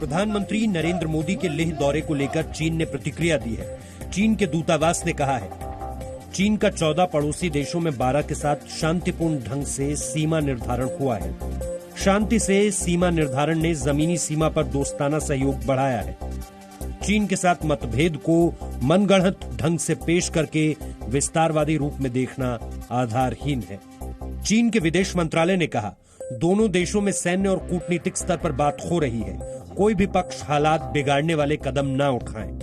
प्रधानमंत्री नरेंद्र मोदी के लेह दौरे को लेकर चीन ने प्रतिक्रिया दी है। चीन के दूतावास ने कहा है, चीन का 14 पड़ोसी देशों में 12 के साथ शांतिपूर्ण ढंग से सीमा निर्धारण हुआ है। शांति से सीमा निर्धारण ने जमीनी सीमा पर दोस्ताना सहयोग बढ़ाया है। चीन के साथ मतभेद को मनगढ़ंत ढंग से पेश करके विस्तारवादी रूप में देखना आधारहीन है। चीन के विदेश मंत्रालय ने कहा, दोनों देशों में सैन्य और कूटनीतिक स्तर पर बात हो रही है। कोई भी पक्ष हालात बिगाड़ने वाले कदम न उठाएं।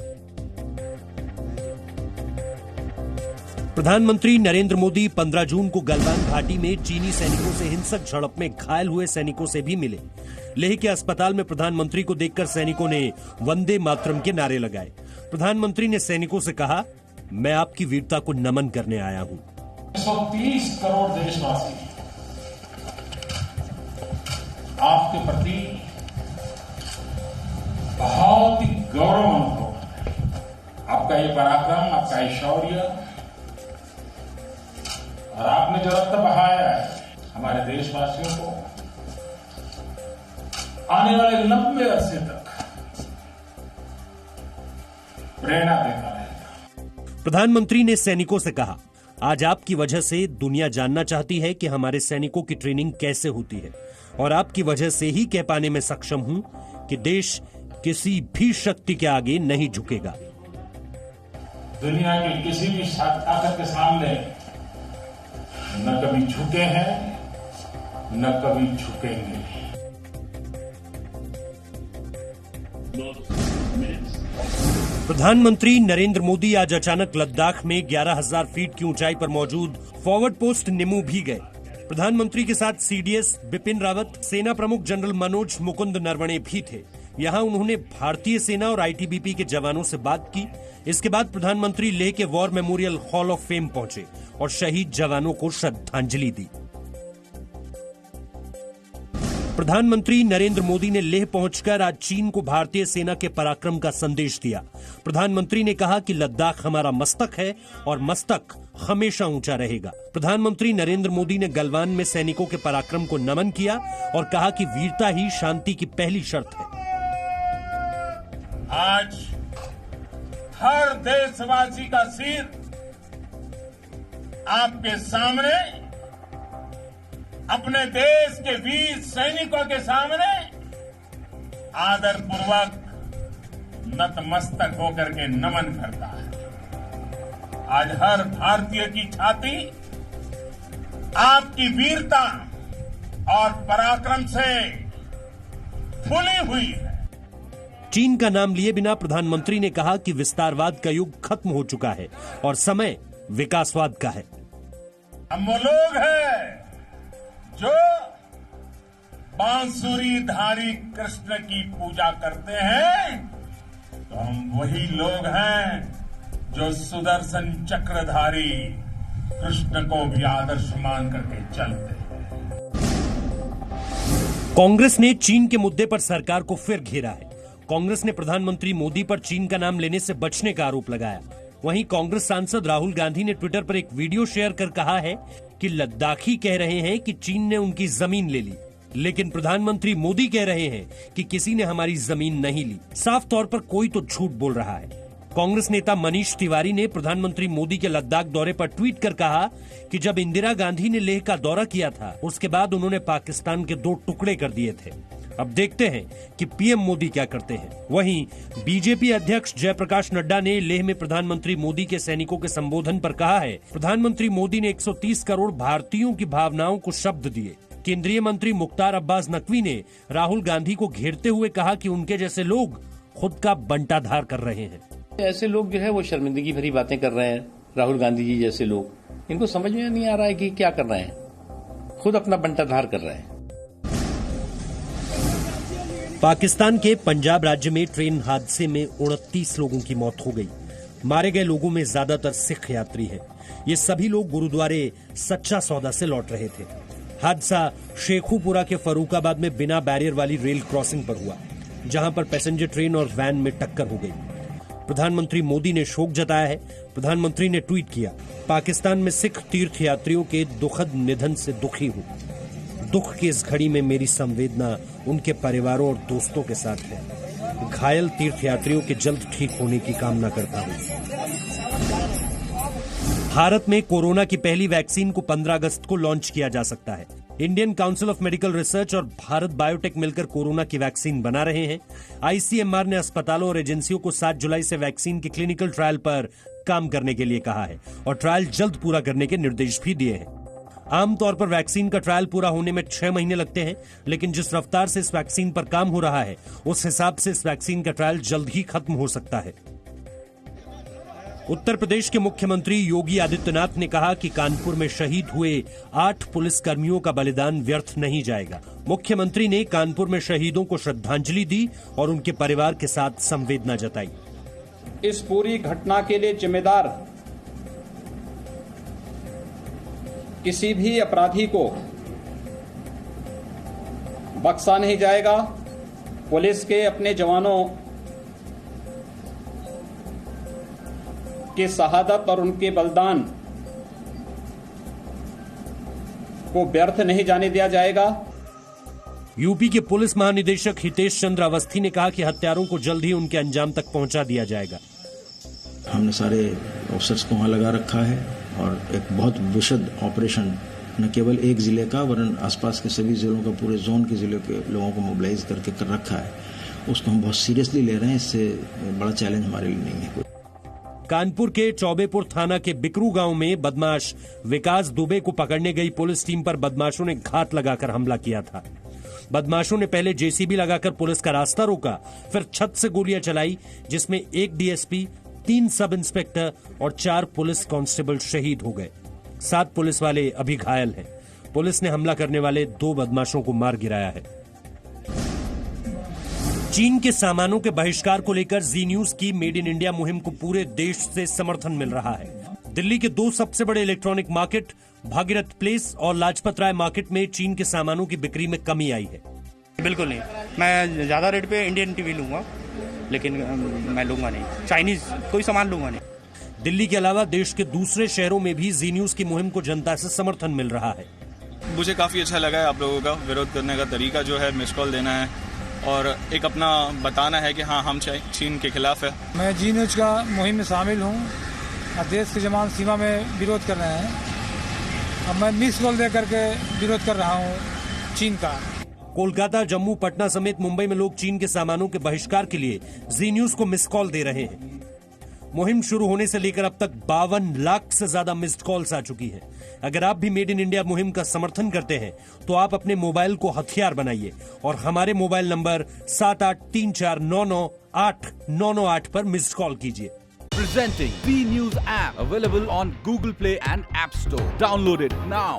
प्रधानमंत्री नरेंद्र मोदी 15 जून को गलवान घाटी में चीनी सैनिकों से हिंसक झड़प में घायल हुए सैनिकों से भी मिले। लेह के अस्पताल में प्रधानमंत्री को देखकर सैनिकों ने वंदे मातरम के नारे लगाए। प्रधानमंत्री ने सैनिकों से कहा, मैं आपकी वीरता को नमन करने आया हूं। 130 करोड़ देशवासी आपके प्रति बहुत ही गौरव अनुभव है। आपका ये पराक्रम, आपका ये शौर्य और आपने जो रक्त बहाया है हमारे देशवासियों को आने वाले लंबे अरसे तक प्रेरणा देता रहेगा। प्रधानमंत्री ने सैनिकों से कहा, आज आपकी वजह से दुनिया जानना चाहती है कि हमारे सैनिकों की ट्रेनिंग कैसे होती है और आपकी वजह से ही कह पाने में सक्षम हूं कि देश किसी भी शक्ति के आगे नहीं झुकेगा। दुनिया की किसी भी ताकत के सामने न कभी झुके हैं, न कभी झुकेंगे। प्रधानमंत्री नरेंद्र मोदी आज अचानक लद्दाख में 11,000 फीट की ऊंचाई पर मौजूद फॉरवर्ड पोस्ट निमू भी गए। प्रधानमंत्री के साथ सीडीएस बिपिन रावत, सेना प्रमुख जनरल मनोज मुकुंद नरवणे भी थे। यहां उन्होंने भारतीय सेना और आईटीबीपी के जवानों से बात की। इसके बाद प्रधानमंत्री लेह के war memorial hall of fame पहुंचे और शहीद जवानों को श्रद्धांजलि दी। प्रधानमंत्री नरेंद्र मोदी ने लेह पहुंचकर आज चीन को भारतीय सेना के पराक्रम का संदेश दिया। प्रधानमंत्री ने कहा कि लद्दाख हमारा मस्तक है और मस्तक हमेशा ऊंचा रहेगा। प्रधानमंत्री नरेंद्र मोदी ने गलवान में सैनिकों के पराक्रम को नमन किया और कहा कि वीरता ही शांति की पहली शर्त है। आज हर देशवासी का सिर आपके सामने, अपने देश के वीर सैनिकों के सामने आदर पूर्वक नतमस्तक होकर के नमन करता है। आज हर भारतीय की छाती आपकी वीरता और पराक्रम से फूली हुई है। चीन का नाम लिए बिना प्रधानमंत्री ने कहा कि विस्तारवाद का युग खत्म हो चुका है और समय विकासवाद का है। हम वो लोग हैं जो बांसुरीधारी कृष्ण की पूजा करते हैं, तो हम वही लोग हैं जो सुदर्शन चक्रधारी कृष्ण को भी आदर्श मान करके चलते हैं। कांग्रेस ने चीन के मुद्दे पर सरकार को फिर घेरा है। कांग्रेस ने प्रधानमंत्री मोदी पर चीन का नाम लेने से बचने का आरोप लगाया। वहीं कांग्रेस सांसद राहुल गांधी ने ट्विटर पर एक वीडियो शेयर कर कहा है कि लद्दाखी कह रहे हैं कि चीन ने उनकी जमीन ले ली, लेकिन प्रधानमंत्री मोदी कह रहे हैं कि किसी ने हमारी जमीन नहीं ली। साफ तौर पर कोई तो झूठ बोल रहा है। कांग्रेस नेता मनीष तिवारी ने प्रधानमंत्री मोदी के लद्दाख दौरे पर ट्वीट कर कहा कि जब इंदिरा गांधी ने लेह का दौरा किया था, उसके बाद उन्होंने पाकिस्तान के 2 टुकड़े कर दिए थे। अब देखते हैं कि पीएम मोदी क्या करते हैं। वहीं बीजेपी अध्यक्ष जयप्रकाश नड्डा ने लेह में प्रधानमंत्री मोदी के सैनिकों के संबोधन पर कहा है, प्रधानमंत्री मोदी ने 130 करोड़ भारतीयों की भावनाओं को शब्द दिए। केंद्रीय मंत्री मुख्तार अब्बास नकवी ने राहुल गांधी को घेरते हुए कहा कि उनके जैसे लोग खुद का बंटाधार कर रहे हैं। ऐसे लोग जो है वो शर्मिंदगी भरी बातें कर रहे हैं। राहुल गांधी जी जैसे लोग, इनको समझ में नहीं आ रहा है कि क्या कर रहे हैं, खुद अपना बंटाधार कर रहे हैं। पाकिस्तान के पंजाब राज्य में ट्रेन हादसे में 29 लोगों की मौत हो गई। मारे गए लोगों में ज्यादातर सिख यात्री हैं। ये सभी लोग गुरुद्वारे सच्चा सौदा से लौट रहे थे। हादसा शेखुपुरा के फरूखाबाद में बिना बैरियर वाली रेल क्रॉसिंग पर हुआ, जहां पर पैसेंजर ट्रेन और वैन में टक्कर हो गई। प्रधानमंत्री मोदी ने शोक जताया है। प्रधानमंत्री ने ट्वीट किया, पाकिस्तान में सिख तीर्थ यात्रियों के दुखद निधन से दुखी हूं। दुख की इस घड़ी में मेरी संवेदना उनके परिवारों और दोस्तों के साथ है। घायल तीर्थयात्रियों के जल्द ठीक होने की कामना करता हूं। भारत में कोरोना की पहली वैक्सीन को 15 अगस्त को लॉन्च किया जा सकता है। Indian council of medical research और भारत बायोटेक मिलकर कोरोना की वैक्सीन बना रहे हैं। आईसीएमआर ने अस्पतालों और एजेंसियों को 7 जुलाई से वैक्सीन के क्लिनिकल ट्रायल पर काम करने के लिए कहा है और ट्रायल जल्द पूरा करने के निर्देश भी दिए हैं। आमतौर पर वैक्सीन का ट्रायल पूरा होने में 6 महीने लगते हैं, लेकिन जिस रफ्तार से इस वैक्सीन पर काम हो रहा है उस हिसाब से इस वैक्सीन का ट्रायल जल्द ही खत्म हो सकता है। उत्तर प्रदेश के मुख्यमंत्री योगी आदित्यनाथ ने कहा कि कानपुर में शहीद हुए 8 पुलिसकर्मियों का बलिदान व्यर्थ नहीं जाएगा। मुख्यमंत्री ने कानपुर में शहीदों को श्रद्धांजलि दी और उनके परिवार के साथ संवेदना जताई। इस पूरी घटना के लिए जिम्मेदार किसी भी अपराधी को बख्शा नहीं जाएगा। पुलिस के अपने जवानों की शहादत और उनके बलिदान को व्यर्थ नहीं जाने दिया जाएगा। यूपी के पुलिस महानिदेशक हितेश चंद्र अवस्थी ने कहा कि हत्यारों को जल्द ही उनके अंजाम तक पहुंचा दिया जाएगा। हमने सारे ऑफिसर्स को वहां लगा रखा है और एक बहुत विशद ऑपरेशन न केवल एक जिले का वरन आसपास के सभी जिलों का, पूरे जोन के जिलों के लोगों को मोबिलाइज करके कर रखा है। उसको हम बहुत सीरियसली ले रहे हैं। इससे बड़ा चैलेंज हमारे लिए नहीं है। कानपुर के चौबेपुर थाना के बिकरू गांव में बदमाश विकास दुबे को पकड़ने गई पुलिस टीम पर बदमाशों ने घात लगाकर हमला किया था। बदमाशों ने पहले जेसीबी लगाकर पुलिस का रास्ता रोका, फिर छत से गोलियां चलाई, जिसमें 1 डीएसपी, 3 सब इंस्पेक्टर और 4 पुलिस कांस्टेबल शहीद हो गए। 7 पुलिस वाले अभी घायल हैं। पुलिस ने हमला करने वाले 2 बदमाशों को मार गिराया है। चीन के सामानों के बहिष्कार को लेकर जी न्यूज की मेड इन इंडिया मुहिम को पूरे देश से समर्थन मिल रहा है। दिल्ली के 2 सबसे बड़े इलेक्ट्रॉनिक मार्केट भागीरथ प्लेस और लाजपत राय मार्केट में चीन के सामानों की बिक्री में कमी आई है। बिल्कुल नहीं, मैं ज्यादा रेट पे इंडियन टीवी लूंगा, लेकिन मैं लूंगा नहीं चाइनीज कोई सामान लूंगा नहीं। दिल्ली के अलावा देश के दूसरे शहरों में भी जी न्यूज की मुहिम को जनता से समर्थन मिल रहा है। मुझे काफी अच्छा लगा है आप लोगों का विरोध करने का तरीका जो है, मिस कॉल देना है और एक अपना बताना है कि हाँ हम चीन के खिलाफ है। मैं जी न्यूज का मुहिम में शामिल हूँ और देश के जवान सीमा में विरोध कर रहे हैं। अब मैं मिस कॉल दे करके विरोध कर रहा हूँ चीन का। कोलकाता, जम्मू, पटना समेत मुंबई में लोग चीन के सामानों के बहिष्कार के लिए जी न्यूज को मिस कॉल दे रहे हैं। मुहिम शुरू होने से लेकर अब तक 52 लाख से ज्यादा मिस्ड कॉल्स आ चुकी हैं। अगर आप भी मेड इन इंडिया मुहिम का समर्थन करते हैं तो आप अपने मोबाइल को हथियार बनाइए और हमारे मोबाइल नंबर 7834998998 पर मिस्ड कॉल कीजिए। Presenting B News app available on Google Play and App Store. Download it now.